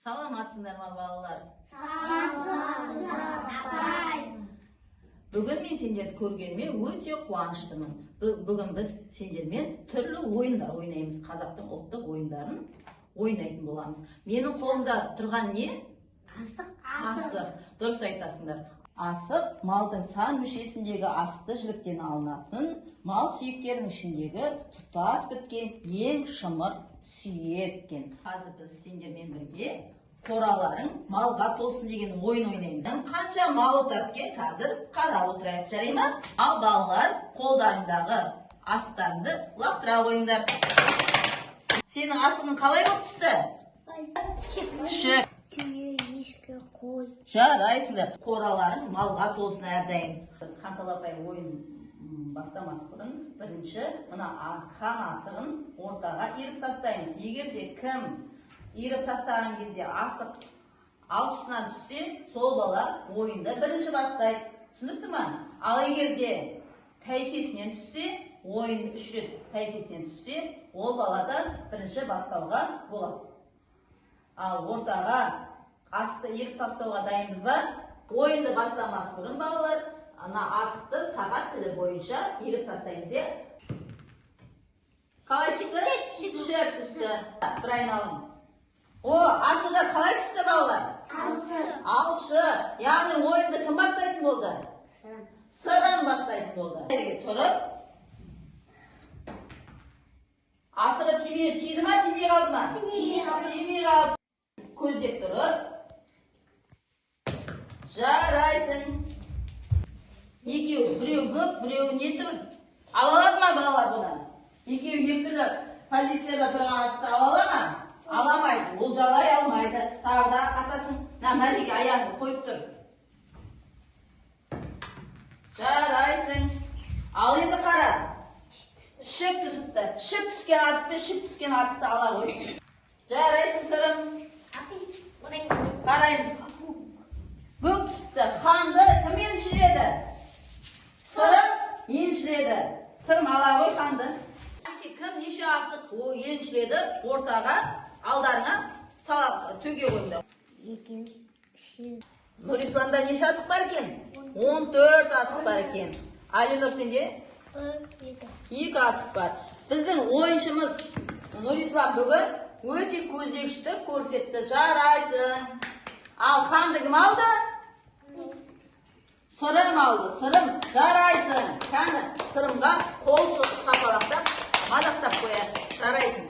Саламатсыңдар ма балалар? Саламатсыздар. Бүгін мен сендерді көргеніме өте қуаныштымын. Бүгін біз сендермен түрлі ойындар ойнаймыз. Қазақтың ұлттық ойындарын ойнайтын боламыз. Менің қолымда тұрған не? Асық. Дұрыс айтасыңдар. Асық малдың сан мүшесіндегі асықты жіліктен алынатын, мал сүйектерінің ішіндегі тұтас біткен ең шымыр сүйек екен. Қазір біз сендермен бірге қораларың малға толсын деген ойын ойнаймыз. Қанша мал отыр қазір қарап отырайық, жарай ма? Ал балалар қолдарындағы асықтарыңды лақтыра қойыңдар. Сенің асығың қалай болып түсті? Шік. Ешкі, қой. Жарайсыңдар. Қораларың малға толсын әрдайым. Біз қанталапай ойын бастамас бұрын бірінші мына хан асығын ортаға иіріп тастаймыз. Егер де кім иіріп тастаған кезде асық алшысынан түссе, сол бала ойында бірінші бастайды. Түсінікті ме? Ал егер де тәйкесінен түссе, ойын 3 рет тәйкесінен түссе, ол балада бірінші бастауға болады. Ал ортаға асықты иіріп тастауға дайынбыз ба? Ойынды бастамас бұрын балалар, ана асықты сағат тілі бойынша иіріп тастаймыз, е? Қалай түсті? Шік түсті. Бір айналым. О, асығы қалай түсті балалар? Алшы. Яғни ойынды кім бастайтын болды? Сырым бастайтын болды. Тұрып. Асығы тиді ма, тимей қалды ма? Тимей қалды. Көздеп тұрып. Жарайсың. Екеу, біреу бүк, біреу не тұр? Ала алады ма балалар бұдан? Екеу екі түрлі позицияда тұрған асықты ала ала ма? Аламайды, ол жалай алмайды. Тағы да атасын, мәреге аяғын қойып тұр. Жарайсың. Ал енді қара. Шік түсіпті. Шік түскен асық пен шік түскен асықты ала қой. Жарайсың сырым. Қараймыз. Бүк түсіпті. Ханды кім еншіледі? Сырым еншіледі. Сырым ала қой ханды. Кім неше асық еншіледі ортаға алдарыңа төге қойыңдар. 2, 3. Нұрисламда неше асық бар екен? 14 асық бар екен. Алинұр сенде? 2 асық бар. Біздің ойыншымыз Нұрислам бүгін өте көздегішті көрсетті. Жарайсың. Ал ханды кім алды? Сырым алды. Сырым жарайсың. Кәні сырымға қол шапалақтап, мадақтап қояды. Жарайсың.